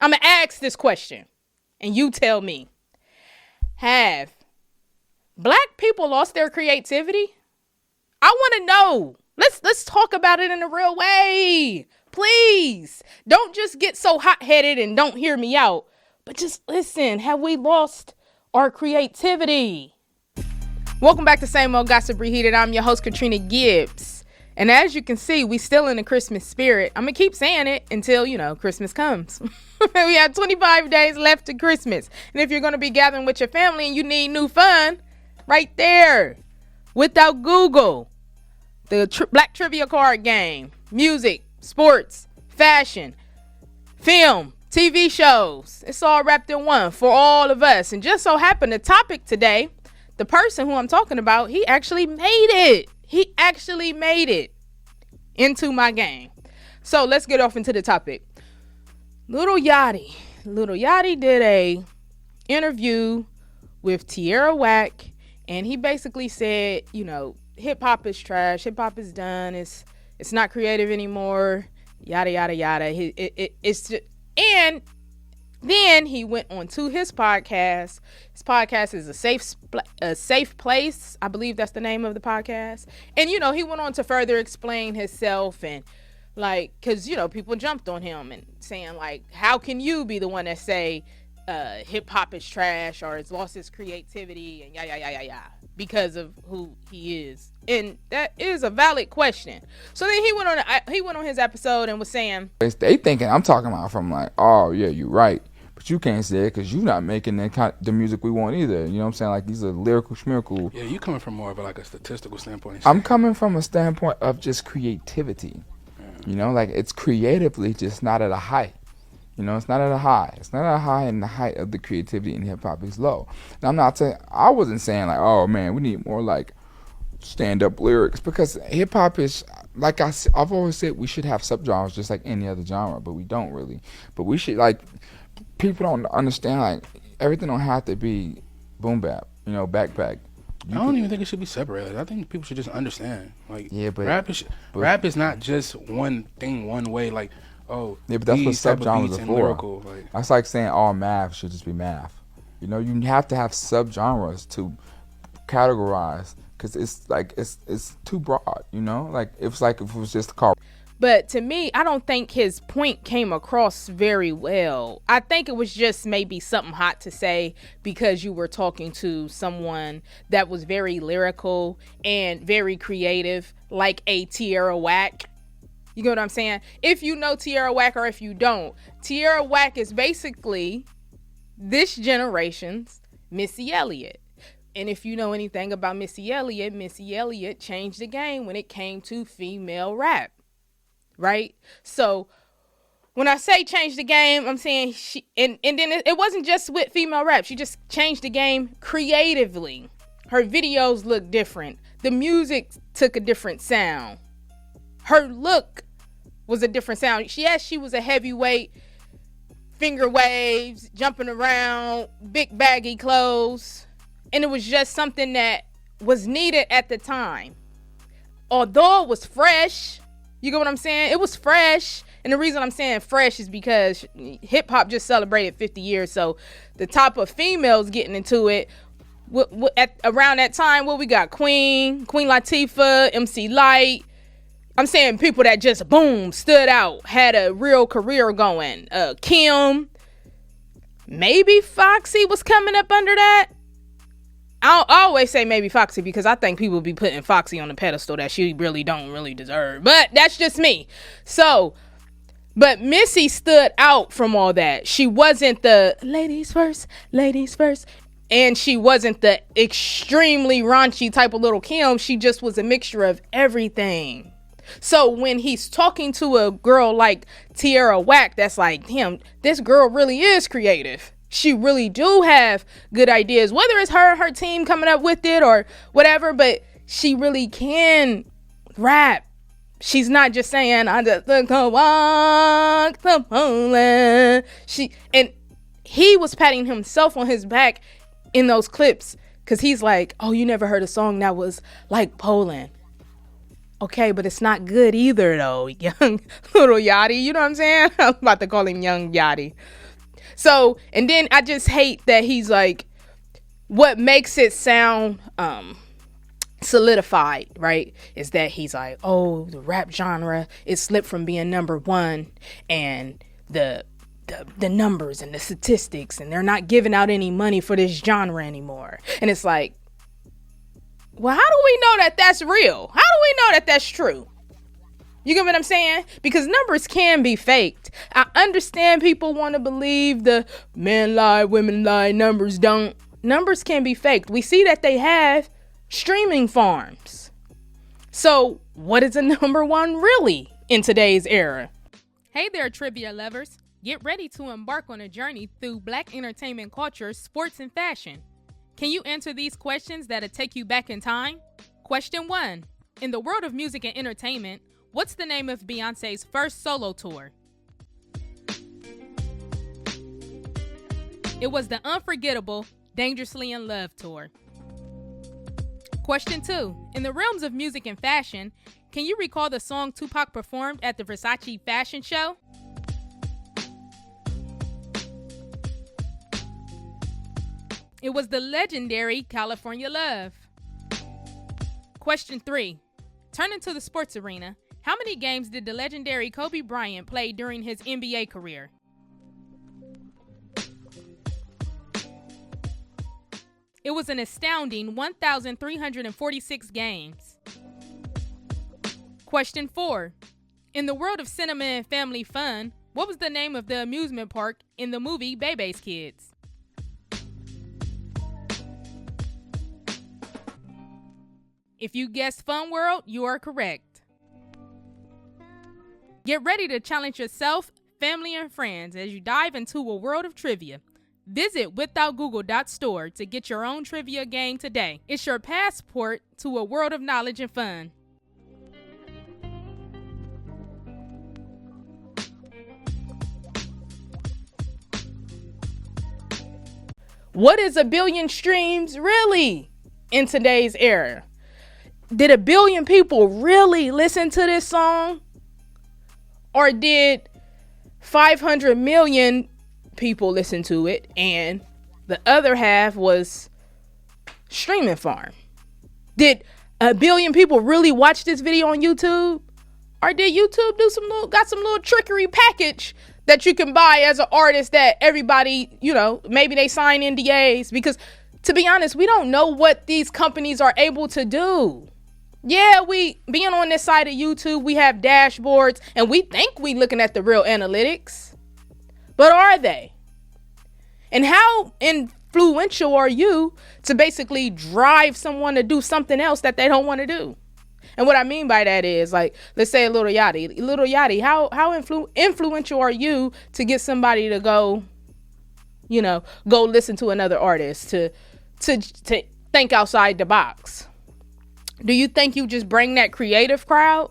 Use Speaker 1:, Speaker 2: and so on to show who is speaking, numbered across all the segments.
Speaker 1: I'm going to ask this question, and you tell me. Have black people lost their creativity? I want to know. Let's talk about it in a real way. Please. Don't just get so hot-headed and don't hear me out. But just listen. Have we lost our creativity? Welcome back to Same Old Gossip Reheated. I'm your host, Katrina Gibbs. And as you can see, we still in the Christmas spirit. I'm going to keep saying it until, Christmas comes. We have 25 days left to Christmas. And if you're going to be gathering with your family and you need new fun, right there, without Google, the Black Trivia Card Game, music, sports, fashion, film, TV shows. It's all wrapped in one for all of us. And just so happened, the topic today, the person who I'm talking about, he actually made it. He actually made it into my game. So let's get off into the topic. Lil Yachty did a interview with Tierra Whack, and he basically said, hip hop is trash. Hip hop is done. It's not creative anymore. Yada yada yada. It's just, and then he went on to his podcast. His podcast is a safe place. I believe that's the name of the podcast. And he went on to further explain himself and because people jumped on him and saying how can you be the one that say hip hop is trash or it's lost its creativity and yeah because of who he is. And that is a valid question. So then he went on his episode and was saying
Speaker 2: they thinking I'm talking about from oh yeah, you're right. But you can't say it because you're not making the music we want either. You know what I'm saying? These are lyrical schmirical.
Speaker 3: Yeah, you coming from more of a statistical standpoint.
Speaker 2: I'm coming from a standpoint of just creativity. Yeah. It's creatively just not at a height. It's not at a high. It's not at a high, and the height of the creativity in hip hop is low. Now, I'm not saying, I wasn't saying oh man, we need more stand up lyrics, because hip hop is, I've always said, we should have subgenres just like any other genre, but we don't really. But we should people don't understand everything don't have to be boom bap, backpack.
Speaker 3: I don't even think it should be separated. I think people should just understand.
Speaker 2: But
Speaker 3: rap is not just one thing, one way.
Speaker 2: Yeah, but that's what subgenres are for.
Speaker 3: Lyrical,
Speaker 2: that's like saying all math should just be math. You have to have subgenres to categorize, because it's too broad. It's like if it was just a car.
Speaker 1: But to me, I don't think his point came across very well. I think it was just maybe something hot to say because you were talking to someone that was very lyrical and very creative, like a Tierra Whack. You get what I'm saying? If you know Tierra Whack or if you don't, Tierra Whack is basically this generation's Missy Elliot. And if you know anything about Missy Elliot changed the game when it came to female rap. Right? So when I say change the game, I'm saying she, and then it wasn't just with female rap. She just changed the game creatively. Her videos look different. The music took a different sound. Her look was a different sound. She was a heavyweight, finger waves, jumping around, big baggy clothes. And it was just something that was needed at the time. Although it was fresh, you get what I'm saying? It was fresh. And the reason I'm saying fresh is because hip hop just celebrated 50 years. So the type of females getting into it, around that time, we got Queen Latifah, MC Lyte. I'm saying people that just boom, stood out, had a real career going. Kim, maybe Foxy was coming up under that. I always say maybe Foxy because I think people be putting Foxy on the pedestal that she really don't really deserve. But that's just me. So, but Missy stood out from all that. She wasn't the ladies first. And she wasn't the extremely raunchy type of little Kim. She just was a mixture of everything. So when he's talking to a girl like Tierra Whack, that's like, damn, this girl really is creative. She really do have good ideas, whether it's her and her team coming up with it or whatever, but she really can rap. She's not just saying, I just walk the Poland. And he was patting himself on his back in those clips because he's like, oh, you never heard a song that was like Poland. Okay, but it's not good either, though. Young Lil Yachty, you know what I'm saying? I'm about to call him Young Yachty. So, and then I just hate that he's like, what makes it sound solidified, right, is that he's like, oh, the rap genre is slipped from being number one, and the numbers and the statistics, and they're not giving out any money for this genre anymore. And it's like, well, how do we know that that's real? How do we know that that's true? You get what I'm saying? Because numbers can be faked. I understand people want to believe the men lie, women lie, numbers don't. Numbers can be faked. We see that they have streaming farms. So what is a number one really in today's era? Hey there, trivia lovers. Get ready to embark on a journey through Black entertainment culture, sports, and fashion. Can you answer these questions that'll take you back in time? Question 1. In the world of music and entertainment, what's the name of Beyonce's first solo tour? It was the unforgettable Dangerously in Love tour. Question 2. In the realms of music and fashion, can you recall the song Tupac performed at the Versace fashion show? It was the legendary California Love. Question 3. Turning to the sports arena, how many games did the legendary Kobe Bryant play during his NBA career? It was an astounding 1,346 games. Question 4. In the world of cinema and family fun, what was the name of the amusement park in the movie Bebe's Kids? If you guessed Fun World, you are correct. Get ready to challenge yourself, family, and friends as you dive into a world of trivia. Visit withoutgoogle.store to get your own trivia game today. It's your passport to a world of knowledge and fun. What is a billion streams really in today's era? Did a billion people really listen to this song? Or did 500 million people listen to it and the other half was streaming farm? Did a billion people really watch this video on YouTube? Or did YouTube got some little trickery package that you can buy as an artist that everybody, maybe they sign NDAs? Because to be honest, we don't know what these companies are able to do. Yeah, we being on this side of YouTube, we have dashboards and we think we looking at the real analytics. But are they? And how influential are you to basically drive someone to do something else that they don't want to do? And what I mean by that is, like, let's say Lil Yachty, how influential are you to get somebody to go listen to another artist, to think outside the box? Do you think you just bring that creative crowd?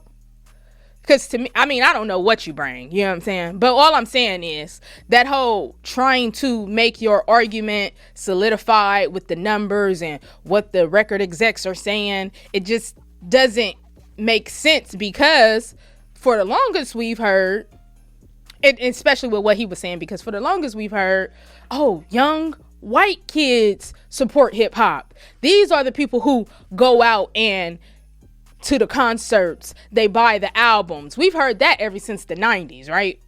Speaker 1: Because to me, I don't know what you bring, you know what I'm saying? But all I'm saying is that whole trying to make your argument solidified with the numbers and what the record execs are saying, it just doesn't make sense, because for the longest we've heard, especially with what he was saying, because for the longest we've heard, oh, young white kids support hip hop. These are the people who go out and to the concerts, they buy the albums. We've heard that ever since the 90s, right?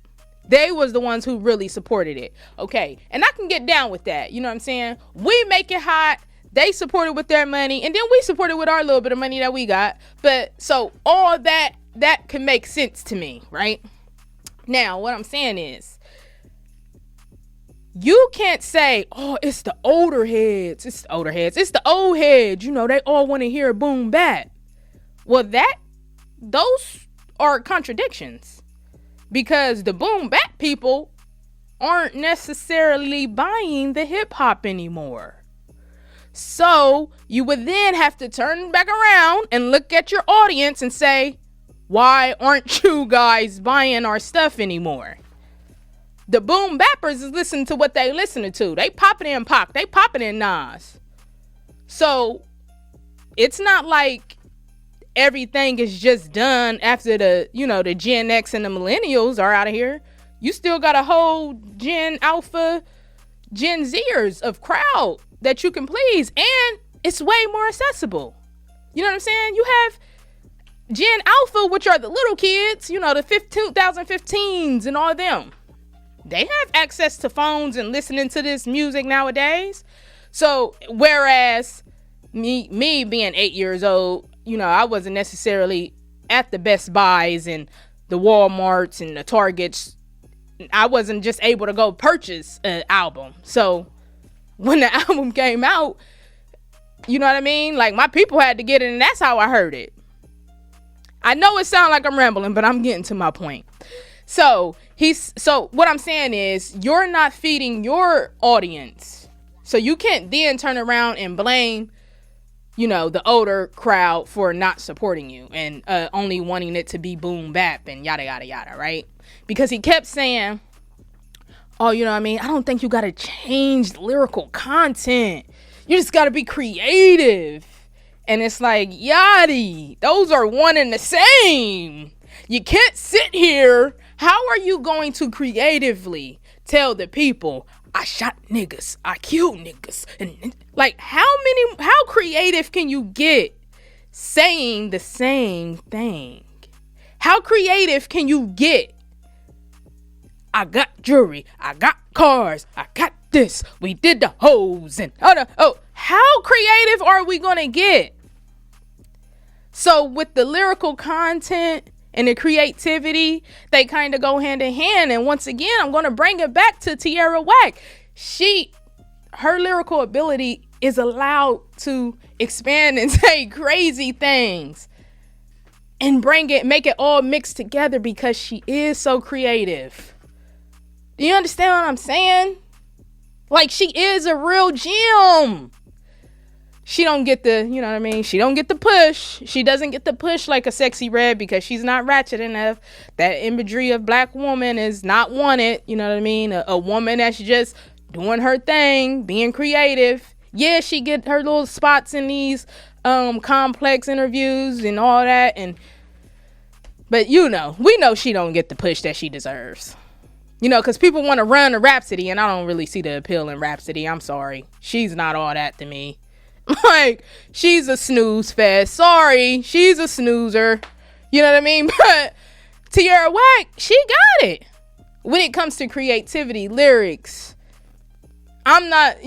Speaker 1: They was the ones who really supported it. Okay, and I can get down with that. You know what I'm saying? We make it hot. They support it with their money, and then we support it with our little bit of money that we got. But so all that can make sense to me, right? Now, what I'm saying is, you can't say, oh, it's the older heads. It's the older heads. It's the old heads. They all want to hear boom bap. Well, those are contradictions, because the boom bap people aren't necessarily buying the hip hop anymore. So you would then have to turn back around and look at your audience and say, why aren't you guys buying our stuff anymore? The boom bappers is listening to what they listening to. They popping in Pac. They popping in Nas. So it's not like everything is just done after the Gen X and the millennials are out of here. You still got a whole Gen Alpha, Gen Zers of crowd that you can please, and it's way more accessible. You know what I'm saying? You have Gen Alpha, which are the little kids, you know, the 2015s and all of them. They have access to phones and listening to this music nowadays. So whereas me being 8 years old, you know, I wasn't necessarily at the Best Buys and the Walmarts and the Targets. I wasn't just able to go purchase an album. So when the album came out, you know what I mean? Like, my people had to get it, and that's how I heard it. I know it sounds like I'm rambling, but I'm getting to my point. So what I'm saying is, you're not feeding your audience. So you can't then turn around and blame, you know, the older crowd for not supporting you and only wanting it to be boom bap and yada, yada, yada, right? Because he kept saying, oh, you know what I mean? I don't think you got to change lyrical content. You just got to be creative. And it's like, Yachty, those are one and the same. You can't sit here. How are you going to creatively tell the people, I shot niggas, I killed niggas? And like, how creative can you get saying the same thing? How creative can you get? I got jewelry, I got cars, I got this, we did the hoes, and how creative are we gonna get? So with the lyrical content and the creativity, they kind of go hand in hand. And once again, I'm gonna bring it back to Tierra Whack. Her lyrical ability is allowed to expand and say crazy things and make it all mixed together because she is so creative. Do you understand what I'm saying? Like, she is a real gem. She don't get the, you know what I mean? She don't get the push. She doesn't get the push like a Sexy Red because she's not ratchet enough. That imagery of black woman is not wanted. You know what I mean? A woman that's just doing her thing, being creative. Yeah, she get her little spots in these complex interviews and all that. But you know, we know she don't get the push that she deserves. You know, because people want to run to Rhapsody, and I don't really see the appeal in Rhapsody. I'm sorry. She's not all that to me. Like, she's a snooze fest. Sorry, she's a snoozer. You know what I mean? But Tierra Whack, she got it. When it comes to creativity, lyrics, I'm not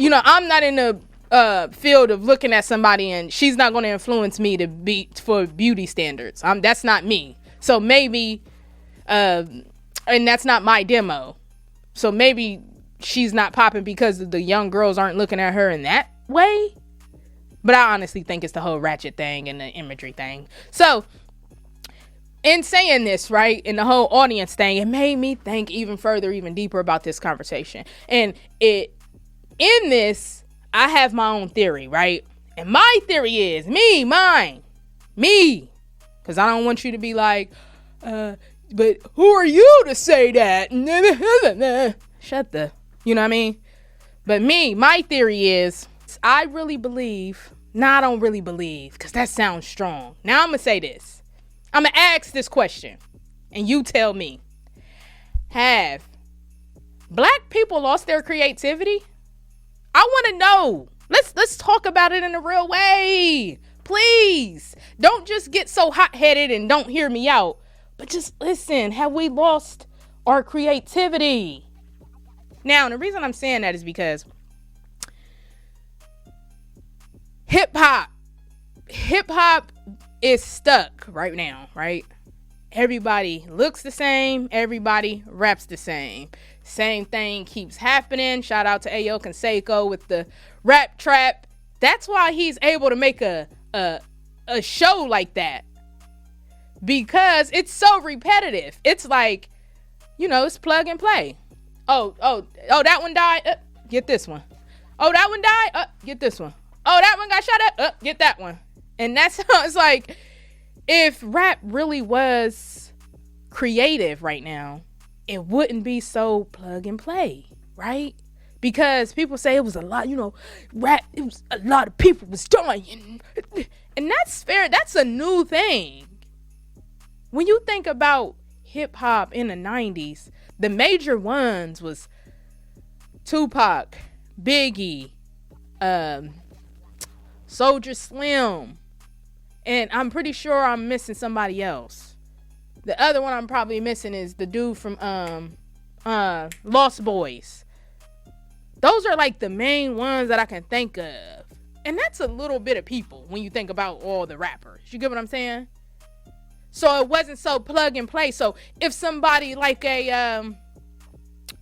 Speaker 1: in the field of looking at somebody and she's not going to influence me to be for beauty standards. That's not me. So maybe, and that's not my demo. So maybe she's not popping because the young girls aren't looking at her in that way. But I honestly think it's the whole ratchet thing and the imagery thing. So in saying this, right, and the whole audience thing, it made me think even further, even deeper about this conversation. And in this, I have my own theory, right? And my theory is me. Because I don't want you to be like, but who are you to say that? Shut the, you know what I mean? But my theory is, I don't really believe, because that sounds strong. Now I'm going to say this. I'm going to ask this question, and you tell me. Have black people lost their creativity? I want to know. Let's talk about it in a real way. Please. Don't just get so hot-headed and don't hear me out. But just listen. Have we lost our creativity? Now, the reason I'm saying that is because hip hop is stuck right now, right? Everybody looks the same. Everybody raps the same. Same thing keeps happening. Shout out to Ayo Canseco with the rap trap. That's why he's able to make a show like that. Because it's so repetitive. It's like, you know, it's plug and play. Oh, that one died. Get this one. Oh, that one died. Get this one. Oh, that one got shot up. Get that one. And that's how it's like, if rap really was creative right now, it wouldn't be so plug and play, right? Because people say it was a lot, you know, rap, it was a lot of people was dying. And that's fair. That's a new thing. When you think about hip hop in the 90s, The major ones was Tupac, Biggie, Soldier Slim, and I'm pretty sure I'm missing somebody else. The other one I'm probably missing is the dude from Lost Boys. Those are like the main ones that I can think of. And that's a little bit of people when you think about all the rappers. You get what I'm saying? So it wasn't so plug and play. So if somebody like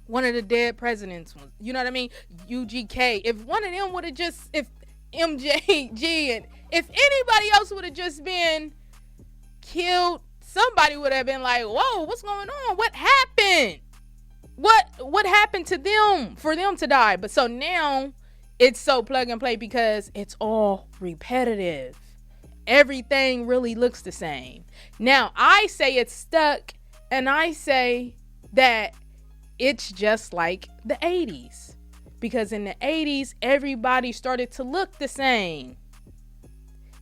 Speaker 1: one of the dead presidents, you know what I mean? UGK, if one of them would have just, if MJG and if anybody else would have just been killed, somebody would have been like, whoa, what's going on? What happened? What happened to them for them to die? But so now it's so plug and play because it's all repetitive. Everything really looks the same. Now, I say it's stuck, and I say that it's just like the 80s. Because in the 80s, everybody started to look the same.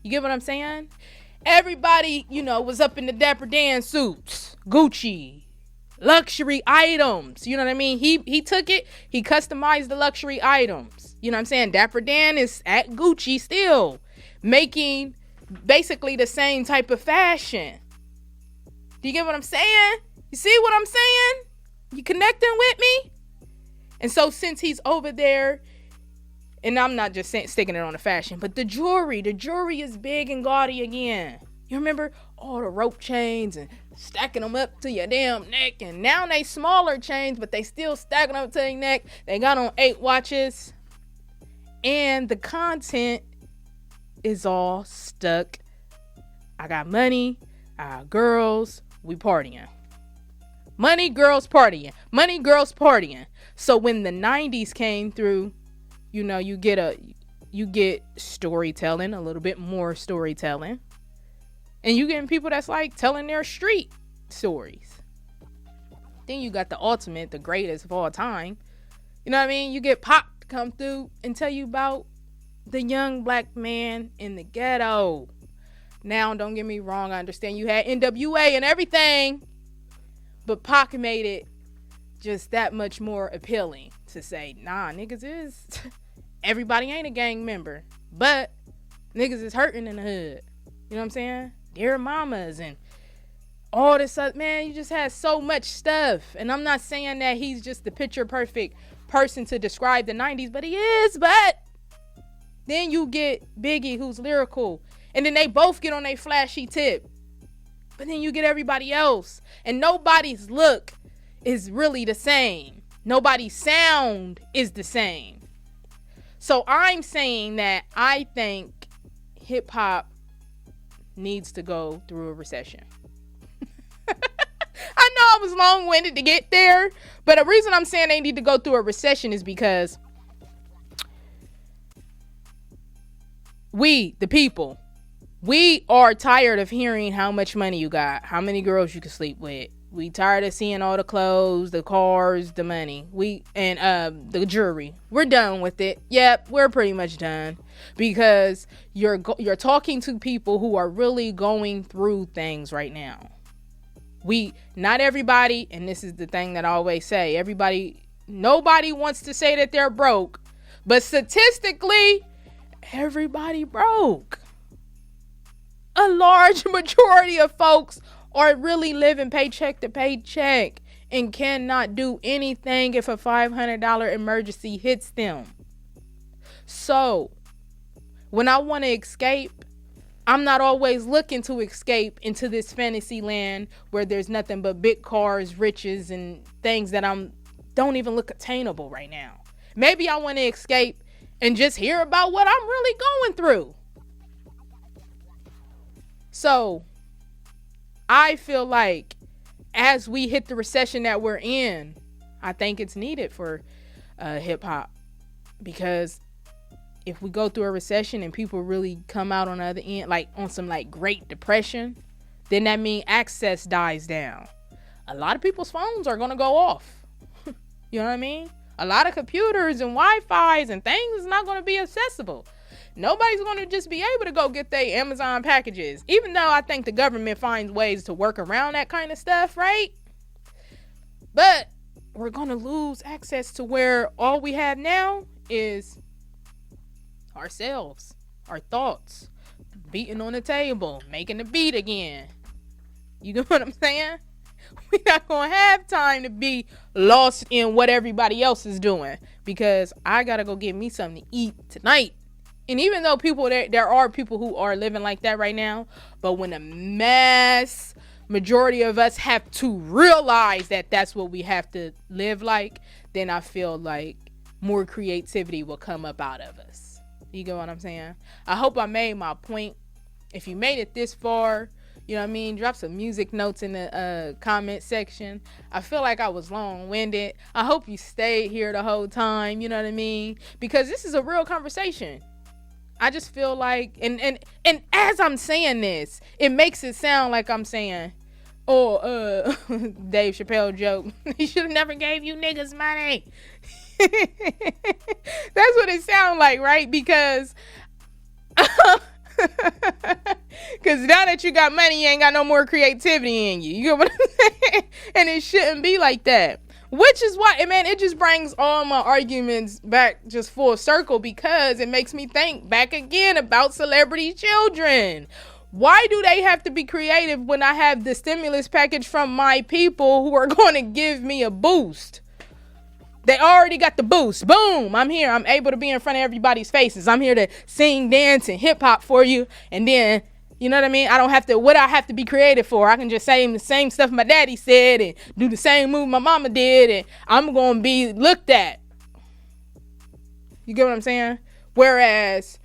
Speaker 1: You get what I'm saying? Everybody, was up in the Dapper Dan suits, Gucci, luxury items. You know what I mean? He took it, he customized the luxury items. You know what I'm saying? Dapper Dan is at Gucci still, making basically the same type of fashion. Do you get what I'm saying? You see what I'm saying? You connecting with me? And so since he's over there, and I'm not just sticking it on the fashion, but the jewelry is big and gaudy again. You remember all the rope chains and stacking them up to your damn neck, and now they smaller chains, but they still stacking up to your neck. They got on 8 watches, and the content is all stuck. I got money, I got girls, we partying. Money, girls, partying. Money, girls, partying. So when the 90s came through, you get storytelling, a little bit more storytelling. And you getting people that's like telling their street stories. Then you got the ultimate, the greatest of all time. You know what I mean? You get Pop to come through and tell you about the young black man in the ghetto. Now, don't get me wrong. I understand you had NWA and everything. But Pac made it just that much more appealing to say, nah, niggas is... Everybody ain't a gang member. But niggas is hurting in the hood. You know what I'm saying? Dear mamas and all this stuff. Man, you just had so much stuff. And I'm not saying that he's just the picture perfect person to describe the 90s. But he is. But then you get Biggie, who's lyrical. And then they both get on a flashy tip. But then you get everybody else. And nobody's look is really the same. Nobody's sound is the same. So I'm saying that I think hip hop needs to go through a recession. I know I was long-winded to get there. But the reason I'm saying they need to go through a recession is because we, the people, we are tired of hearing how much money you got, how many girls you can sleep with. We tired of seeing all the clothes, the cars, the money, the jewelry. We're done with it. Yep, we're pretty much done because you're talking to people who are really going through things right now. Not everybody, and this is the thing that I always say, nobody wants to say that they're broke, but statistically, everybody broke. A large majority of folks are really living paycheck to paycheck and cannot do anything if a $500 emergency hits them. So, when I want to escape, I'm not always looking to escape into this fantasy land where there's nothing but big cars, riches, and things that don't even look attainable right now. Maybe I want to escape and just hear about what I'm really going through. So, I feel like as we hit the recession that we're in, I think it's needed for hip hop. Because if we go through a recession and people really come out on the other end, like on some like Great Depression, then that means access dies down. A lot of people's phones are going to go off. You know what I mean? A lot of computers and Wi-Fi's and things is not going to be accessible. Nobody's going to just be able to go get their Amazon packages. Even though I think the government finds ways to work around that kind of stuff, right? But we're going to lose access to where all we have now is ourselves, our thoughts, beating on the table, making the beat again. You get what I'm saying? We're not going to have time to be lost in what everybody else is doing, because I got to go get me something to eat tonight. And even though there are people who are living like that right now, but when the mass majority of us have to realize that that's what we have to live like, then I feel like more creativity will come up out of us. You get what I'm saying? I hope I made my point. If you made it this far, you know what I mean, drop some music notes in the comment section. I feel like I was long-winded. I hope you stayed here the whole time, you know what I mean? Because this is a real conversation. I just feel like, and as I'm saying this, it makes it sound like I'm saying, oh, Dave Chappelle joke, he should have never gave you niggas money. That's what it sounds like, right? Because now that you got money, you ain't got no more creativity in you. You get what I'm saying? And it shouldn't be like that. Which is why, man, it just brings all my arguments back just full circle, because it makes me think back again about celebrity children. Why do they have to be creative when I have the stimulus package from my people who are going to give me a boost? They already got the boost. Boom, I'm here. I'm able to be in front of everybody's faces. I'm here to sing, dance, and hip hop for you. And then, you know what I mean? I don't have to, what I have to be creative for? I can just say the same stuff my daddy said and do the same move my mama did, and I'm going to be looked at. You get what I'm saying? Whereas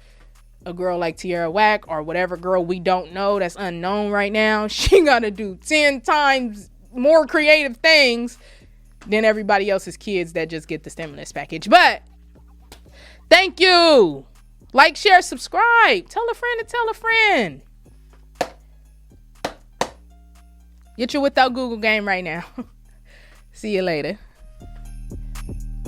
Speaker 1: a girl like Tierra Whack, or whatever girl we don't know that's unknown right now, she got to do 10 times more creative things than everybody else's kids that just get the stimulus package. But thank you. Like, share, subscribe. Tell a friend to tell a friend. Get your Without Google game right now. See you later.